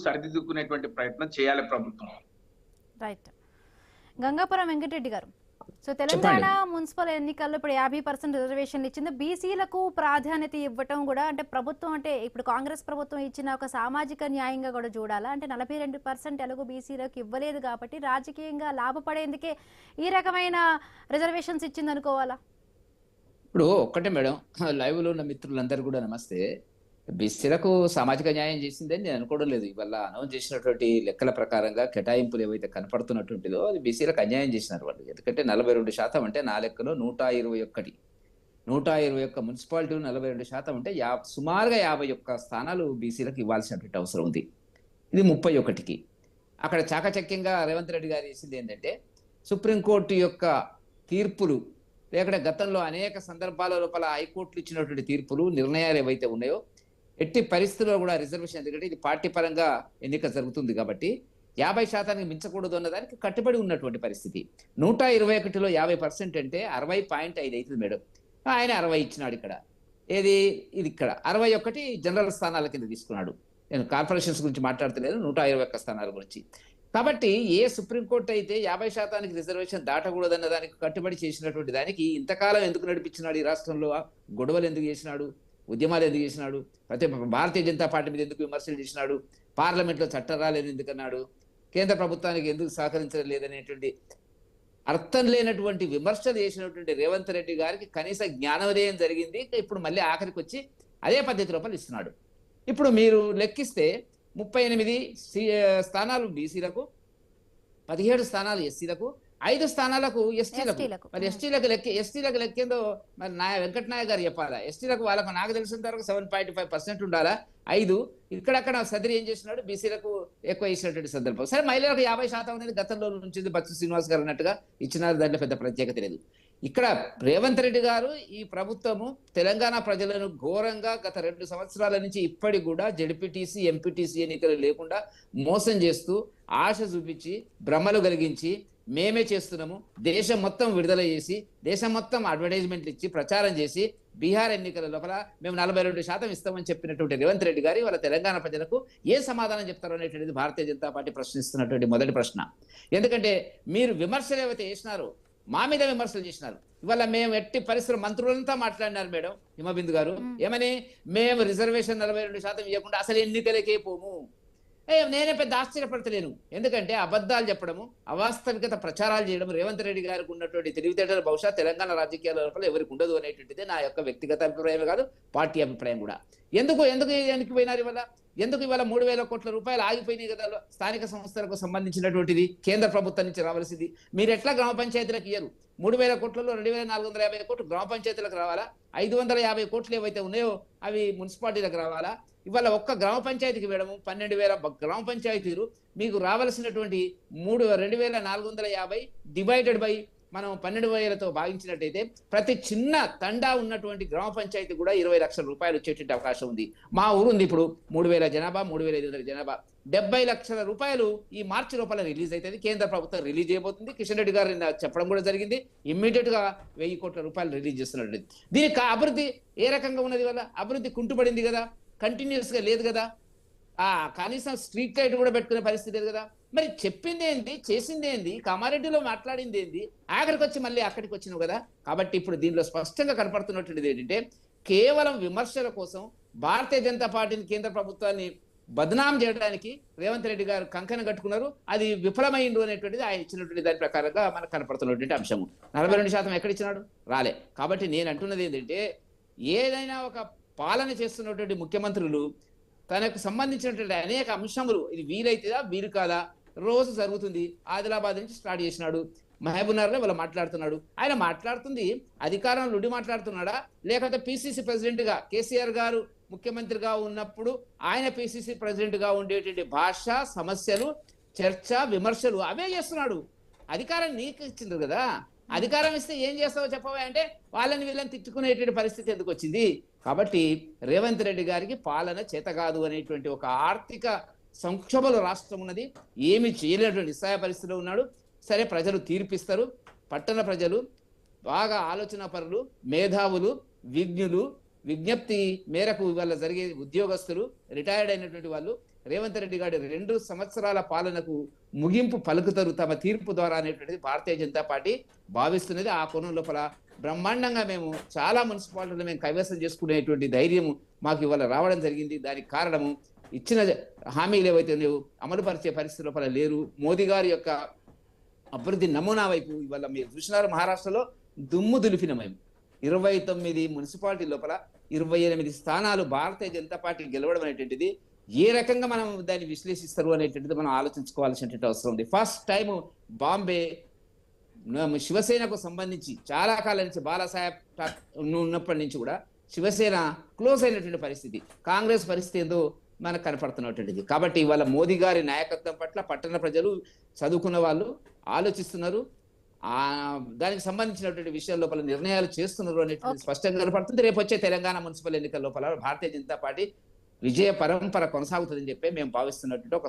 సరిదిద్దుకునేటువంటి ప్రయత్నం చేయాలి ప్రభుత్వం. రైట్. గంగాపురం వెంకటరెడ్డి గారు, సో తెలంగాణ చెప్పండి. మున్సిపల్ ఎన్నికల్లో ఇప్పుడు 50% రిజర్వేషన్లు ఇచ్చింది. బీసీలకు ప్రాధాన్యత ఇవ్వటం కూడా అంటే ప్రభుత్వం అంటే ఇప్పుడు కాంగ్రెస్ ప్రభుత్వం ఇచ్చిన ఒక సామాజిక న్యాయంగా కూడా చూడాలా? అంటే 42% ఎలాగో బీసీలకు ఇవ్వలేదు కాబట్టి రాజకీయంగా లాభపడేందుకే ఈ రకమైన రిజర్వేషన్స్ ఇచ్చింది అనుకోవాలా? ఇప్పుడు ఒక్కటే మేడం, లైవ్లో ఉన్న మిత్రులందరూ కూడా నమస్తే. బీసీలకు సామాజిక న్యాయం చేసిందని నేను అనుకోవడం లేదు. ఇవాళ అనౌన్స్ చేసినటువంటి లెక్కల ప్రకారంగా కేటాయింపులు ఏవైతే కనపడుతున్నటువంటిదో అది బీసీలకు అన్యాయం చేసినారు వాళ్ళు. ఎందుకంటే 42% అంటే నా లెక్కలో 121 మున్సిపాలిటీలు 42% అంటే సుమారుగా 51 స్థానాలు బీసీలకు ఇవ్వాల్సినటువంటి అవసరం ఉంది. ఇది 31కి. అక్కడ చాకచక్యంగా రేవంత్ రెడ్డి గారు చేసింది ఏంటంటే సుప్రీంకోర్టు యొక్క తీర్పులు, లేకపోతే గతంలో అనేక సందర్భాల లోపల హైకోర్టులు ఇచ్చినటువంటి తీర్పులు, నిర్ణయాలు ఏవైతే ఉన్నాయో ఎట్టి పరిస్థితుల్లో కూడా రిజర్వేషన్, ఎందుకంటే ఇది పార్టీ పరంగా ఎన్నిక జరుగుతుంది కాబట్టి 50% మించకూడదు అన్నదానికి కట్టుబడి ఉన్నటువంటి పరిస్థితి. 121లో 50% అంటే 60.5 అవుతుంది మేడం. ఆయన 60 ఇచ్చినాడు ఇక్కడ. ఇది ఇక్కడ 61 జనరల్ స్థానాల కింద తీసుకున్నాడు. నేను కార్పొరేషన్స్ గురించి మాట్లాడతలేదు, 121 స్థానాల గురించి. కాబట్టి ఏ సుప్రీంకోర్టు అయితే 50% రిజర్వేషన్ దాటకూడదన్న దానికి కట్టుబడి చేసినటువంటి దానికి ఇంతకాలం ఎందుకు నడిపించినాడు? ఈ రాష్ట్రంలో గొడవలు ఎందుకు చేసినాడు? ఉద్యమాలు ఎందుకు చేసినాడు? ప్రతి భారతీయ జనతా పార్టీ మీద ఎందుకు విమర్శలు చేసినాడు? పార్లమెంట్లో చట్టం రాలేదు ఎందుకన్నాడు? కేంద్ర ప్రభుత్వానికి ఎందుకు సహకరించడం లేదనేటువంటి అర్థం లేనటువంటి విమర్శలు చేసినటువంటి రేవంత్ రెడ్డి గారికి కనీస జ్ఞానోదయం జరిగింది. ఇప్పుడు మళ్ళీ ఆఖరికి వచ్చి అదే పద్ధతి లోపల ఇస్తున్నాడు. ఇప్పుడు మీరు లెక్కిస్తే 38 స్థానాలు బీసీలకు, 17 స్థానాలు ఎస్సీలకు, 5 స్థానాలకు ఎస్టీలకు. మరి ఎస్టీలకు లెక్కేందో మరి వెంకటనాయక్ గారు చెప్పాలా? ఎస్టీలకు వాళ్ళకు నాకు తెలిసినంత వరకు 7.5% ఉండాలా. 5 ఇక్కడక్కడ సదరి ఏం చేసినాడు? బీసీలకు ఎక్కువ ఇచ్చినటువంటి సందర్భం. సరే, మహిళలకు 50% అనేది గతంలో నుంచి బచ్చు శ్రీనివాస్ గారు అన్నట్టుగా ఇచ్చినారు. దాంట్లో పెద్ద ప్రత్యేకత లేదు. ఇక్కడ రేవంత్ రెడ్డి గారు, ఈ ప్రభుత్వము తెలంగాణ ప్రజలను ఘోరంగా గత 2 సంవత్సరాల నుంచి ఇప్పటికి కూడా జెడ్పీటీసీ, ఎంపీటీసీ ఎన్నికలు లేకుండా మోసం చేస్తూ, ఆశ చూపించి, భ్రమలు కలిగించి, మేమే చేస్తున్నాము, దేశం మొత్తం విడుదల చేసి, దేశం మొత్తం అడ్వర్టైజ్మెంట్లు ఇచ్చి ప్రచారం చేసి, బీహార్ ఎన్నికల లోపల మేము 42% ఇస్తామని చెప్పినటువంటి రేవంత్ రెడ్డి గారి వాళ్ళ తెలంగాణ ప్రజలకు ఏ సమాధానం చెప్తారో అనేటువంటిది భారతీయ జనతా పార్టీ ప్రశ్నిస్తున్నటువంటి మొదటి ప్రశ్న. ఎందుకంటే మీరు విమర్శలు ఏవైతే చేసినారో మా మీద విమర్శలు చేసినారు. ఇవాళ మేము ఎట్టి పరిస్థితులు మంత్రులంతా మాట్లాడినారు మేడం హిమబిందు గారు. ఏమని? మేము రిజర్వేషన్ 42% ఇవ్వకుండా అసలు ఎన్నికలకే పోము. నేనే పెద్ద ఆశ్చర్యపడతలేను. ఎందుకంటే అబద్ధాలు చెప్పడము, అవాస్తవికత ప్రచారాలు చేయడం రేవంత్ రెడ్డి గారికి ఉన్నటువంటి తెలివితేటలు బహుశా తెలంగాణ రాజకీయాల లోపల ఎవరికి ఉండదు అనేటువంటిది నా యొక్క వ్యక్తిగత అభిప్రాయమే కాదు, పార్టీ అభిప్రాయం కూడా. ఎందుకు పోయినారు ఇవాళ? ఎందుకు ఇవాళ 3,000 కోట్ల రూపాయలు ఆగిపోయినాయి కదా స్థానిక సంస్థలకు సంబంధించినటువంటిది కేంద్ర ప్రభుత్వం నుంచి రావాల్సింది. మీరు ఎట్లా గ్రామ పంచాయతీలకు ఇయ్యరు? 3,000 కోట్లలో 2,450 కోట్లు గ్రామ పంచాయతీలకు రావాలా? 550 కోట్లు ఏవైతే ఉన్నాయో అవి మున్సిపాలిటీలకు రావాలా? ఇవాళ ఒక్క గ్రామ పంచాయతీకి వేయడము 12,000 గ్రామ పంచాయతీలు మీకు రావాల్సినటువంటి 2,450 డివైడెడ్ బై మనం 12,000తో భావించినట్టయితే ప్రతి చిన్న తండా ఉన్నటువంటి గ్రామ పంచాయతీ కూడా 20 లక్షల రూపాయలు వచ్చేటువంటి అవకాశం ఉంది. మా ఊరు ఉంది ఇప్పుడు 3,000 జనాభా, 3,500 జనాభా, 70 లక్షల రూపాయలు ఈ మార్చి లోపల రిలీజ్ అవుతుంది. కేంద్ర ప్రభుత్వం రిలీజ్ చేయబోతుంది. కిషన్ రెడ్డి గారు చెప్పడం కూడా జరిగింది. ఇమ్మీడియట్ గా 1,000 కోట్ల రూపాయలు రిలీజ్ చేస్తున్నట్టు. దీనికి అభివృద్ధి ఏ రకంగా ఉన్నది? వల్ల అభివృద్ధి కుంటుపడింది కదా, కంటిన్యూస్ గా లేదు కదా, కనీసం స్ట్రీట్ లైట్ కూడా పెట్టుకునే పరిస్థితి లేదు కదా. మరి చెప్పింది ఏంది, చేసింది ఏంది, కామారెడ్డిలో మాట్లాడింది ఏంది, ఆఖరికి వచ్చి మళ్ళీ అక్కడికి వచ్చినావు కదా. కాబట్టి ఇప్పుడు దీనిలో స్పష్టంగా కనపడుతున్నటువంటిది ఏంటంటే కేవలం విమర్శల కోసం భారతీయ జనతా పార్టీని, కేంద్ర ప్రభుత్వాన్ని బదనాం చేయడానికి రేవంత్ రెడ్డి గారు కంకణం కట్టుకున్నారు. అది విఫలమైండు అనేటువంటిది ఆయన ఇచ్చినటువంటి దాని ప్రకారంగా మనకు కనపడుతున్నటువంటి అంశము. 42% ఎక్కడ ఇచ్చినాడు? రాలే. కాబట్టి నేను అంటున్నది ఏంటంటే ఏదైనా ఒక పాలన చేస్తున్నటువంటి ముఖ్యమంత్రులు తనకు సంబంధించినటువంటి అనేక అంశములు, ఇది వీలైతుందా వీలు కాదా, రోజు జరుగుతుంది. ఆదిలాబాద్ నుంచి స్టార్ట్ చేసినాడు, మహబూబ్నగర్లో వాళ్ళు మాట్లాడుతున్నాడు. ఆయన మాట్లాడుతుంది అధికారం నుండి మాట్లాడుతున్నాడా, లేకపోతే పిసిసి ప్రెసిడెంట్ గా కేసీఆర్ గారు ముఖ్యమంత్రిగా ఉన్నప్పుడు ఆయన పిసిసి ప్రెసిడెంట్ గా ఉండేటువంటి భాష, సమస్యలు, చర్చ, విమర్శలు అవే చేస్తున్నాడు. అధికారం నీకు ఇచ్చింది కదా, అధికారం ఇస్తే ఏం చేస్తావో చెప్పవా అంటే వాళ్ళని వీళ్ళని తిట్టుకునేటువంటి పరిస్థితి ఎందుకు వచ్చింది? కాబట్టి రేవంత్ రెడ్డి గారికి పాలన చేత కాదు అనేటువంటి ఒక ఆర్థిక సంక్షోభంలో రాష్ట్రం ఉన్నది. ఏమి చేయలేటువంటి నిస్సహాయ పరిస్థితిలో ఉన్నాడు. సరే, ప్రజలు తీర్పిస్తారు. పట్టణ ప్రజలు బాగా ఆలోచన పరులు, మేధావులు, విజ్ఞులు, విజ్ఞప్తి మేరకు ఇవాళ జరిగే ఉద్యోగస్తులు, రిటైర్డ్ అయినటువంటి వాళ్ళు రేవంత్ రెడ్డి గారి 2 సంవత్సరాల పాలనకు ముగింపు పలుకుతారు తమ తీర్పు ద్వారా అనేటువంటిది భారతీయ జనతా పార్టీ భావిస్తున్నది. ఆ కోణం లోపల బ్రహ్మాండంగా మేము చాలా మున్సిపాలిటీలు మేము కైవసం చేసుకునేటువంటి ధైర్యం మాకు ఇవాళ రావడం జరిగింది. దానికి కారణము ఇచ్చిన హామీలు ఏవైతే అమలు పరిచే పరిస్థితి లోపల లేరు. మోదీ గారి యొక్క అభివృద్ధి నమూనా వైపు ఇవాళ మీరు చూసినారు. మహారాష్ట్రలో దుమ్ము దులిపిన మేము 29 మున్సిపాలిటీ లోపల 28 స్థానాలు భారతీయ జనతా పార్టీ గెలవడం అనేటువంటిది ఏ రకంగా మనం దాన్ని విశ్లేషిస్తారు అనేటువంటిది మనం ఆలోచించుకోవాల్సినటువంటి అవసరం ఉంది. ఫస్ట్ టైం బాంబే శివసేనకు సంబంధించి చాలా కాలం నుంచి బాలాసాహెబ్ ఉన్నప్పటి నుంచి కూడా శివసేన క్లోజ్ అయినటువంటి పరిస్థితి, కాంగ్రెస్ పరిస్థితి ఏందో మనకు కనపడుతున్నటువంటిది. కాబట్టి ఇవాళ మోదీ గారి నాయకత్వం పట్ల పట్టణ ప్రజలు చదువుకున్న వాళ్ళు ఆలోచిస్తున్నారు. దానికి సంబంధించినటువంటి విషయాల లోపల నిర్ణయాలు చేస్తున్నారు అనేటువంటి స్పష్టంగా కనపడుతుంది. రేపు వచ్చే తెలంగాణ మున్సిపల్ ఎన్నికల లోపల భారతీయ జనతా పార్టీ విజయ పరంపర కొనసాగుతుందని చెప్పి మేము భావిస్తున్నటువంటి ఒక